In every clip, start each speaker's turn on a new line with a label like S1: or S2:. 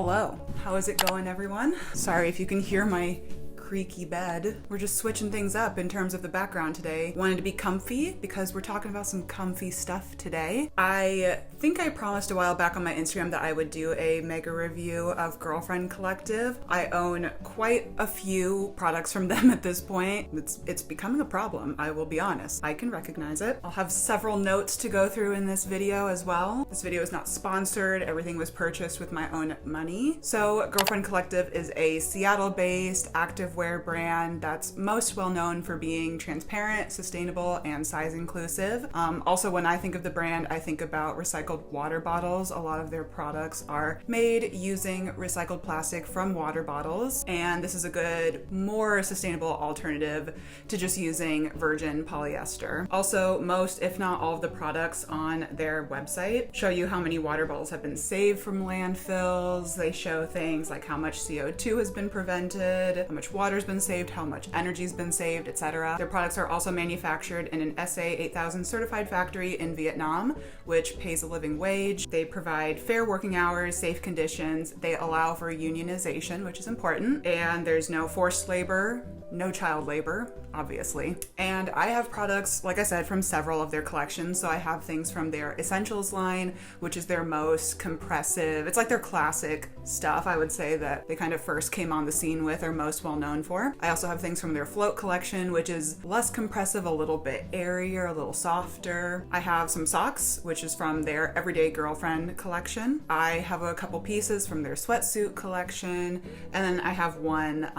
S1: Hello. How is it going, everyone? Sorry if you can hear my creaky bed. We're just switching things up in terms of the background today. Wanted to be comfy because we're talking about some comfy stuff today. I think I promised a while back on my Instagram that I would do a mega review of Girlfriend Collective. I own quite a few products from them at this point. It's becoming a problem, I will be honest. I can recognize it. I'll have several notes to go through in this video as well. This video is not sponsored. Everything was purchased with my own money. So Girlfriend Collective is a Seattle-based activewear brand that's most well known for being transparent, sustainable, and size inclusive. Also, when I think of the brand, I think about recycled water bottles. A lot of their products are made using recycled plastic from water bottles, and this is a good, more sustainable alternative to just using virgin polyester. Also, most, if not all of the products on their website show you how many water bottles have been saved from landfills. They show things like how much CO2 has been prevented, how much water's been saved, how much energy's been saved, etc. Their products are also manufactured in an SA 8000 certified factory in Vietnam, which pays a living wage. They provide fair working hours, safe conditions. They allow for unionization, which is important. And there's no forced labor, no child labor, obviously. And I have products, like I said, from several of their collections. So I have things from their Essentials line, which is their most compressive. It's like their classic stuff, I would say, that they kind of first came on the scene with or most well known for. I also have things from their Float collection, which is less compressive, a little bit airier, a little softer. I have some socks, which is from their Everyday Girlfriend collection. I have a couple pieces from their Sweatsuit collection. And then I have one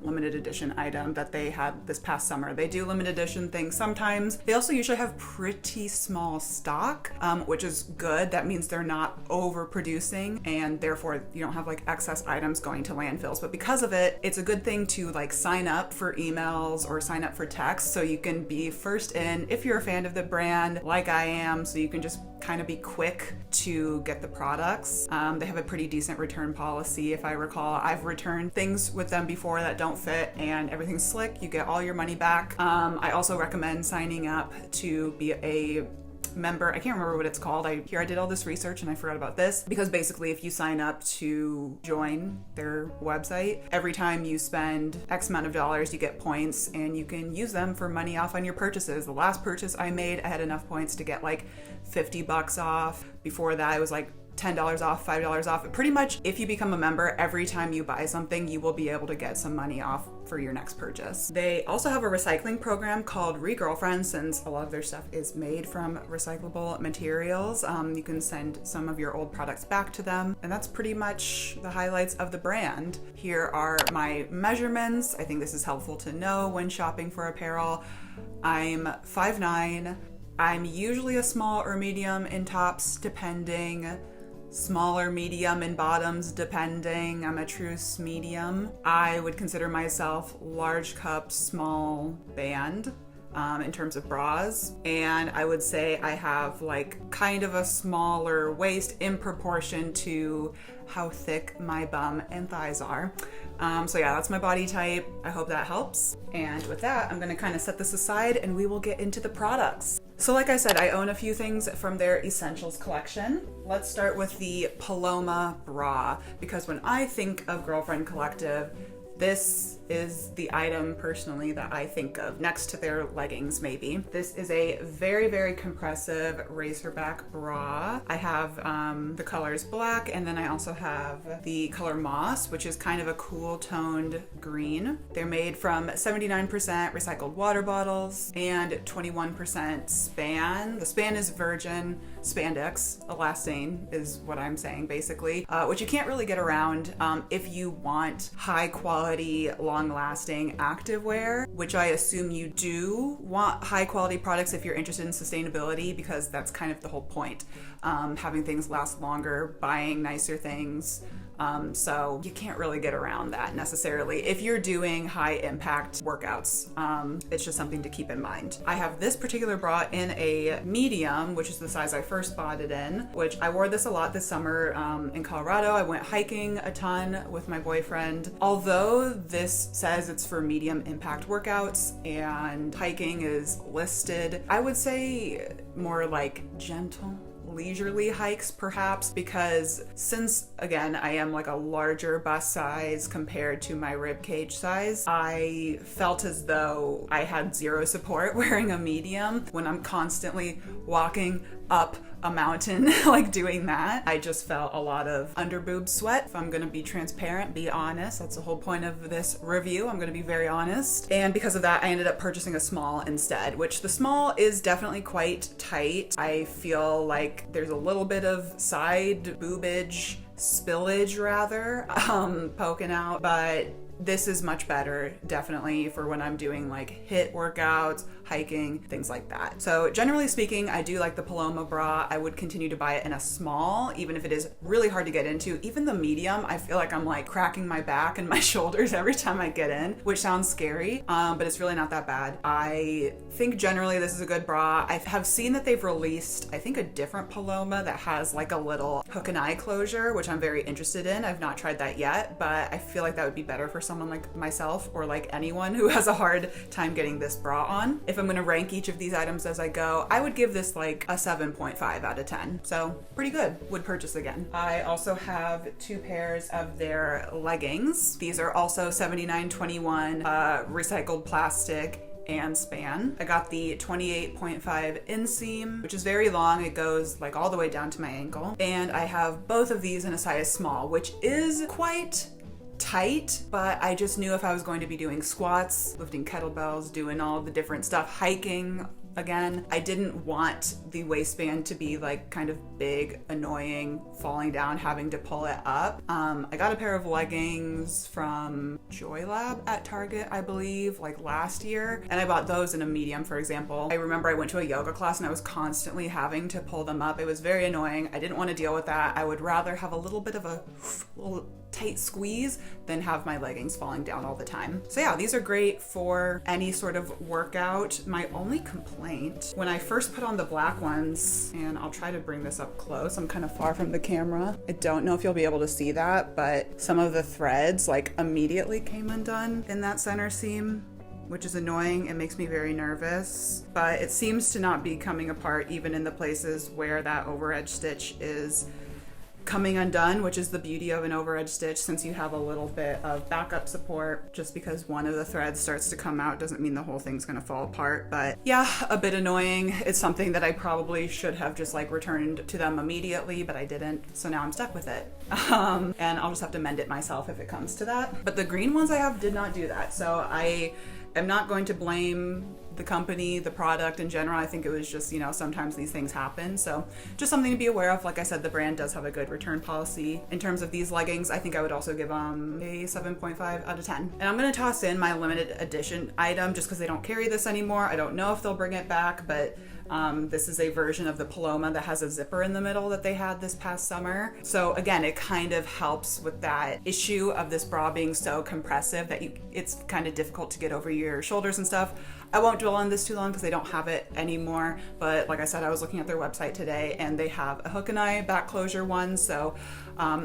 S1: limited edition item that they had this past summer. They do limited edition things sometimes. They also usually have pretty small stock, which is good. That means they're not overproducing, and therefore you don't have like excess items going to landfills. But because of it, it's a good thing to like sign up for emails or sign up for texts so you can be first in if you're a fan of the brand like I am, so you can just kind of be quick to get the products. They have a pretty decent return policy, if I recall. I've returned things with them before that don't fit, and everything's slick. You get all your money back. I also recommend signing up to be a member. I can't remember what it's called. I did all this research and I forgot about this, because basically if you sign up to join their website, every time you spend X amount of dollars, you get points and you can use them for money off on your purchases. The last purchase I made, I had enough points to get like $50 off. Before that, it was like $10 off, $5 off. Pretty much, if you become a member, every time you buy something, you will be able to get some money off for your next purchase. They also have a recycling program called Re-Girlfriend, since a lot of their stuff is made from recyclable materials. You can send some of your old products back to them, and that's pretty much the highlights of the brand. Here are my measurements. I think this is helpful to know when shopping for apparel. I'm 5'9". I'm usually a small or medium in tops, depending. Smaller, medium, and bottoms, depending. I'm a true medium. I would consider myself large cup, small band in terms of bras. And I would say I have like kind of a smaller waist in proportion to how thick my bum and thighs are. So yeah, that's my body type. I hope that helps. And with that, I'm gonna kind of set this aside and we will get into the products. So like I said, I own a few things from their Essentials collection. Let's start with the Paloma bra, because when I think of Girlfriend Collective, this is the item personally that I think of next to their leggings, maybe. This is a very, very compressive racerback bra. I have the colors black, and then I also have the color moss, which is kind of a cool toned green. They're made from 79% recycled water bottles and 21% span. The span is virgin spandex, elastane is what I'm saying basically, which you can't really get around if you want high quality, long-lasting activewear, which I assume you do want high quality products if you're interested in sustainability, because that's kind of the whole point. Having things last longer, buying nicer things. So you can't really get around that necessarily if you're doing high impact workouts. It's just something to keep in mind. I have this particular bra in a medium, which is the size I first bought it in, which I wore this a lot this summer in Colorado. I went hiking a ton with my boyfriend. Although this says it's for medium impact workouts and hiking is listed, I would say more like gentle leisurely hikes perhaps, because since again I am like a larger bust size compared to my rib cage size, I felt as though I had zero support wearing a medium when I'm constantly walking up a mountain like doing that. I just felt a lot of under boob sweat. If I'm gonna be transparent, be honest, that's the whole point of this review. I'm gonna be very honest. And because of that, I ended up purchasing a small instead, which the small is definitely quite tight. I feel like there's a little bit of side boobage, spillage rather, poking out, but this is much better, definitely, for when I'm doing like HIIT workouts, hiking, things like that. So generally speaking, I do like the Paloma bra. I would continue to buy it in a small, even if it is really hard to get into. Even the medium, I feel like I'm like cracking my back and my shoulders every time I get in, which sounds scary, but it's really not that bad. I think generally this is a good bra. I have seen that they've released, I think, a different Paloma that has like a little hook and eye closure, which I'm very interested in. I've not tried that yet, but I feel like that would be better for someone like myself or like anyone who has a hard time getting this bra on. If I'm gonna rank each of these items as I go, I would give this like a 7.5 out of 10. So pretty good, would purchase again. I also have 2 pairs of their leggings. These are also 7921 recycled plastic and span. I got the 28.5 inseam, which is very long. It goes like all the way down to my ankle. And I have both of these in a size small, which is quite tight, but I just knew if I was going to be doing squats, lifting kettlebells, doing all the different stuff, hiking, again, I didn't want the waistband to be like kind of big, annoying, falling down, having to pull it up. I got a pair of leggings from JoyLab at Target, I believe, like last year, and I bought those in a medium, for example. I remember I went to a yoga class and I was constantly having to pull them up. It was very annoying. I didn't want to deal with that. I would rather have a little bit of a little tight squeeze than have my leggings falling down all the time. So yeah, these are great for any sort of workout. My only complaint, when I first put on the black ones, and I'll try to bring this up close, I'm kind of far from the camera. I don't know if you'll be able to see that, but some of the threads like immediately came undone in that center seam, which is annoying. It makes me very nervous, but it seems to not be coming apart even in the places where that overedge stitch is coming undone, which is the beauty of an overedge stitch, since you have a little bit of backup support. Just because one of the threads starts to come out doesn't mean the whole thing's gonna fall apart. But yeah, a bit annoying. It's something that I probably should have just like returned to them immediately, but I didn't, so now I'm stuck with it. And I'll just have to mend it myself if it comes to that. But the green ones I have did not do that, so I am not going to blame the company, the product in general. I think it was just, you know, sometimes these things happen. So just something to be aware of. Like I said, the brand does have a good return policy. In terms of these leggings, I think I would also give them a 7.5 out of 10. And I'm gonna toss in my limited edition item just because they don't carry this anymore. I don't know if they'll bring it back, but this is a version of the Paloma that has a zipper in the middle that they had this past summer. So again, it kind of helps with that issue of this bra being so compressive that it's kind of difficult to get over your shoulders and stuff. I won't dwell on this too long because they don't have it anymore, but like I said, I was looking at their website today and they have a hook and eye back closure one. So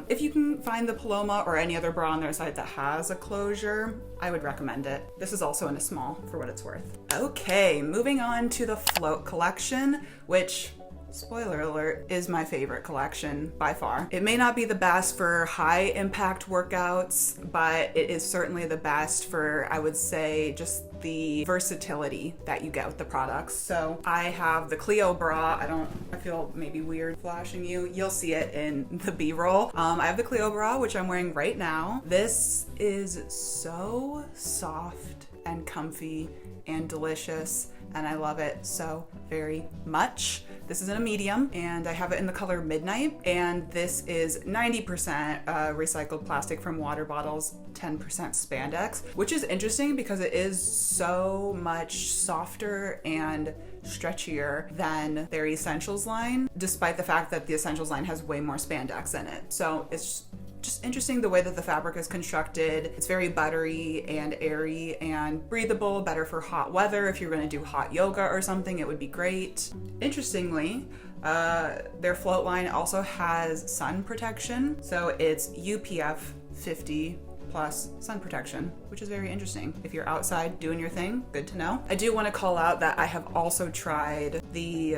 S1: if you can find the Paloma or any other bra on their site that has a closure, I would recommend it. This is also in a small for what it's worth. Okay, moving on to the Float collection, which, spoiler alert, is my favorite collection by far. It may not be the best for high impact workouts, but it is certainly the best for, I would say, just the versatility that you get with the products. So I have the Clio bra. I feel maybe weird flashing you. You'll see it in the B-roll. I have the Clio bra, which I'm wearing right now. This is so soft and comfy and delicious, and I love it so very much. This is in a medium, and I have it in the color Midnight, and this is 90% recycled plastic from water bottles, 10% spandex, which is interesting because it is so much softer and stretchier than their Essentials line, despite the fact that the Essentials line has way more spandex in it. So it's just interesting the way that the fabric is constructed. It's very buttery and airy and breathable, better for hot weather. If you're going to do hot yoga or something, it would be great. Interestingly, their Float line also has sun protection. So it's UPF 50 plus sun protection, which is very interesting. If you're outside doing your thing, good to know. I do want to call out that I have also tried the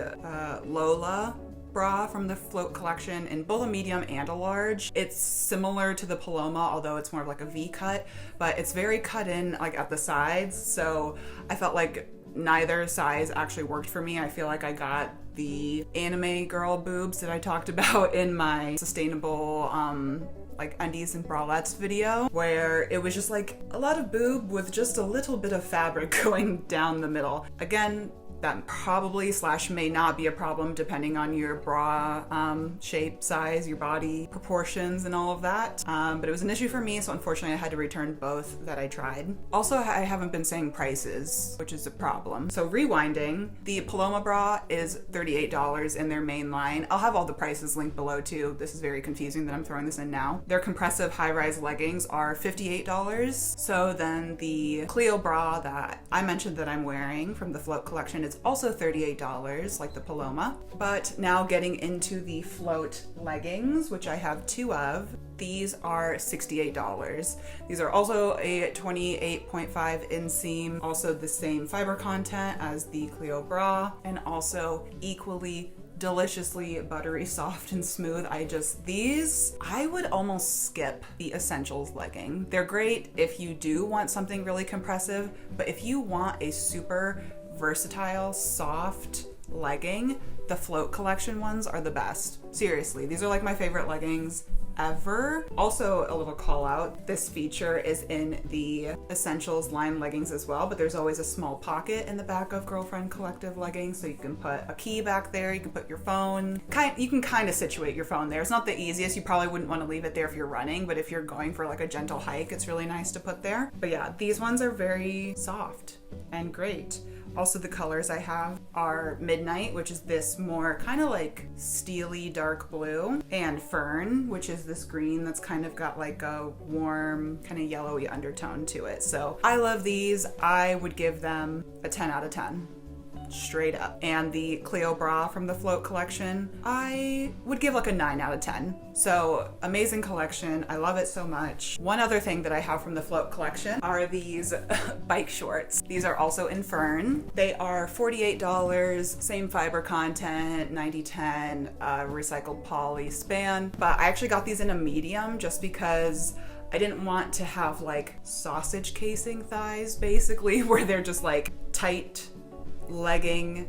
S1: Lola bra from the Float collection in both a medium and a large. It's similar to the Paloma, although it's more of like a V cut, but it's very cut in like at the sides. So I felt like neither size actually worked for me. I feel like I got the anime girl boobs that I talked about in my sustainable like undies and bralettes video, where it was just like a lot of boob with just a little bit of fabric going down the middle. Again, that probably / may not be a problem depending on your bra shape, size, your body proportions, and all of that. But it was an issue for me, so unfortunately I had to return both that I tried. Also, I haven't been saying prices, which is a problem. So rewinding, the Paloma bra is $38 in their main line. I'll have all the prices linked below too. This is very confusing that I'm throwing this in now. Their compressive high-rise leggings are $58. So then the Clio bra that I mentioned that I'm wearing from the Float collection, it's also $38 like the Paloma. But now getting into the Float leggings, which I have 2 of, these are $68. These are also a 28.5 inseam, also the same fiber content as the Clio bra, and also equally deliciously buttery soft and smooth. I would almost skip the Essentials legging. They're great if you do want something really compressive, but if you want a super versatile, soft legging, the Float collection ones are the best. Seriously, these are like my favorite leggings ever. Also, a little call out, this feature is in the Essentials line leggings as well, but there's always a small pocket in the back of Girlfriend Collective leggings, so you can put a key back there, you can put your phone. You can kind of situate your phone there. It's not the easiest, you probably wouldn't want to leave it there if you're running, but if you're going for like a gentle hike, it's really nice to put there. But yeah, these ones are very soft and great. Also, the colors I have are Midnight, which is this more kind of like steely dark blue, and Fern, which is this green that's kind of got like a warm kind of yellowy undertone to it. So I love these. I would give them a 10 out of 10. Straight up. And the Clio bra from the Float collection, I would give like a 9 out of 10. So amazing collection. I love it so much. One other thing that I have from the Float collection are these bike shorts. These are also in Fern. They are $48, same fiber content, 90-10, recycled poly span. But I actually got these in a medium just because I didn't want to have like sausage casing thighs, basically, where they're just like tight legging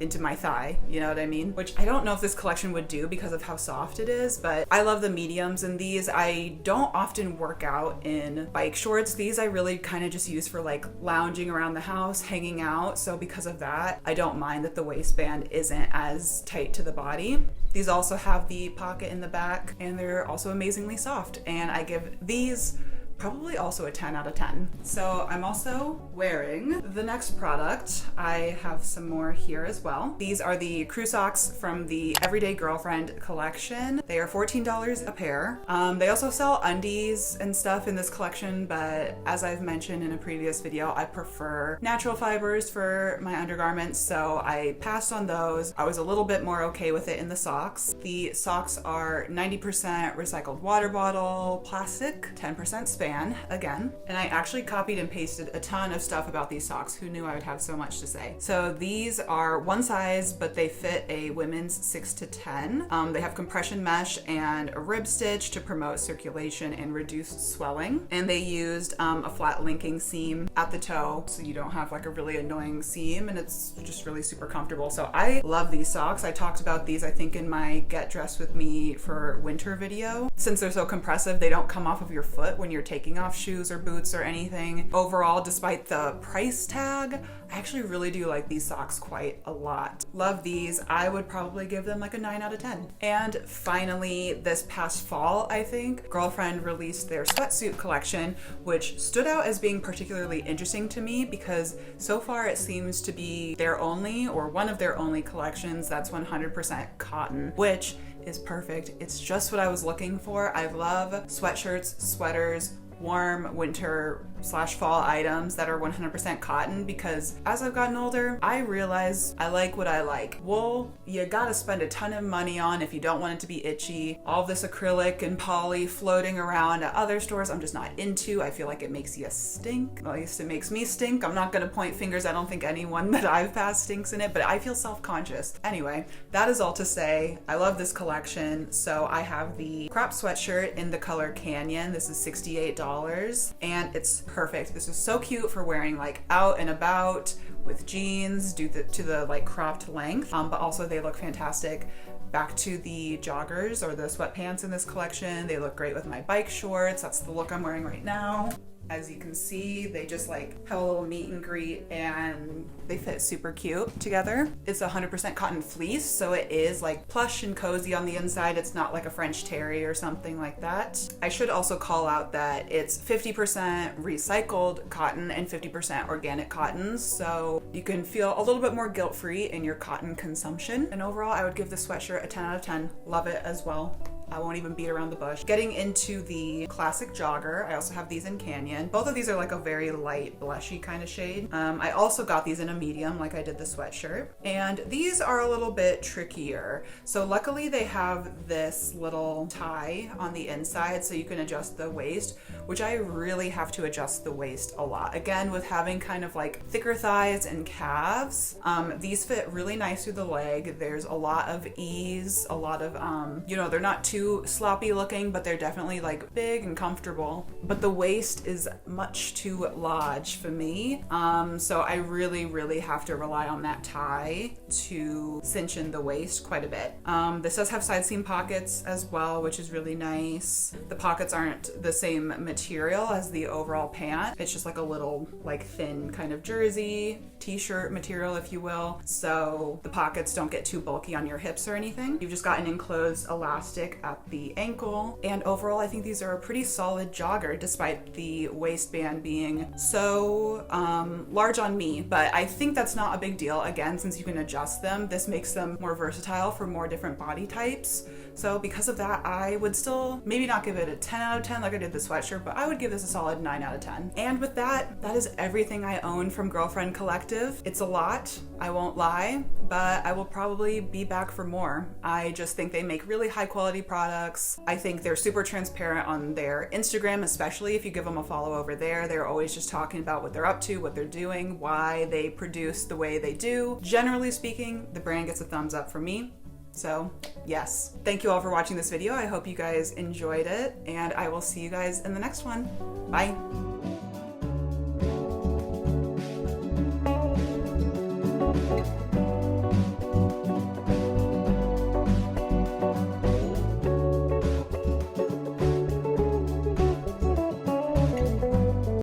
S1: into my thigh, you know what I mean? Which I don't know if this collection would do because of how soft it is, but I love the mediums in these. I don't often work out in bike shorts. These I really kind of just use for like lounging around the house, hanging out. So because of that, I don't mind that the waistband isn't as tight to the body. These also have the pocket in the back, and they're also amazingly soft. And I give these probably also a 10 out of 10. So I'm also wearing the next product. I have some more here as well. These are the crew socks from the Everyday Girlfriend collection. They are $14 a pair. They also sell undies and stuff in this collection, but as I've mentioned in a previous video, I prefer natural fibers for my undergarments, so I passed on those. I was a little bit more okay with it in the socks. The socks are 90% recycled water bottle plastic, 10% span again, and I actually copied and pasted a ton of stuff about these socks. Who knew I would have so much to say? So these are one size, but they fit a women's 6 to 10. They have compression mesh and a rib stitch to promote circulation and reduce swelling, and they used a flat linking seam at the toe, so you don't have like a really annoying seam, and it's just really super comfortable. So I love these socks. I talked about these I think in my Get Dressed With Me for winter video. Since they're so compressive, they don't come off of your foot when you're taking off shoes or boots or anything. Overall, despite the price tag, I actually really do like these socks quite a lot. Love these. I would probably give them like a 9 out of 10. And finally, this past fall, I think, Girlfriend released their Sweatsuit Collection, which stood out as being particularly interesting to me because so far it seems to be their only, or one of their only collections that's 100% cotton, which is perfect. It's just what I was looking for. I love sweatshirts, sweaters, warm winter winter/fall items that are 100% cotton, because as I've gotten older, I realize I like what I like. Wool, you gotta spend a ton of money on if you don't want it to be itchy. All this acrylic and poly floating around at other stores, I'm just not into. I feel like it makes you stink. At least it makes me stink. I'm not gonna point fingers. I don't think anyone that I've passed stinks in it, but I feel self-conscious. Anyway, that is all to say, I love this collection. So I have the crop sweatshirt in the color Canyon. This is $68 and it's perfect. This is so cute for wearing like out and about with jeans due to the like cropped length, but also they look fantastic. Back to the joggers or the sweatpants in this collection. They look great with my bike shorts. That's the look I'm wearing right now. As you can see, they just like have a little meet and greet and they fit super cute together. It's 100% cotton fleece, so it is like plush and cozy on the inside. It's not like a French terry or something like that. I should also call out that it's 50% recycled cotton and 50% organic cotton, so you can feel a little bit more guilt-free in your cotton consumption. And overall, I would give this sweatshirt a 10 out of 10. Love it as well. I won't even beat around the bush. Getting into the classic jogger, I also have these in Canyon. Both of these are like a very light blushy kind of shade. I also got these in a medium like I did the sweatshirt. And these are a little bit trickier. So luckily they have this little tie on the inside so you can adjust the waist, which I really have to adjust the waist a lot. Again, with having kind of like thicker thighs and calves, these fit really nice through the leg. There's a lot of ease, a lot of, they're not too sloppy looking, but they're definitely like big and comfortable. But the waist is much too large for me. So I really have to rely on that tie to cinch in the waist quite a bit. This does have side seam pockets as well, which is really nice. The pockets aren't the same material as the overall pant. It's just like a little like thin kind of jersey, t-shirt material, if you will. So the pockets don't get too bulky on your hips or anything. You've just got an enclosed elastic at the ankle. And overall, I think these are a pretty solid jogger despite the waistband being so large on me. But I think that's not a big deal. Again, since you can adjust them, this makes them more versatile for more different body types. So because of that, I would still maybe not give it a 10 out of 10 like I did the sweatshirt, but I would give this a solid 9 out of 10. And with that, that is everything I own from Girlfriend Collective. It's a lot, I won't lie, but I will probably be back for more. I just think they make really high quality products. I think they're super transparent on their Instagram, especially if you give them a follow over there. They're always just talking about what they're up to, what they're doing, why they produce the way they do. Generally speaking, the brand gets a thumbs up from me. So yes, thank you all for watching this video. I hope you guys enjoyed it and I will see you guys in the next one. Bye.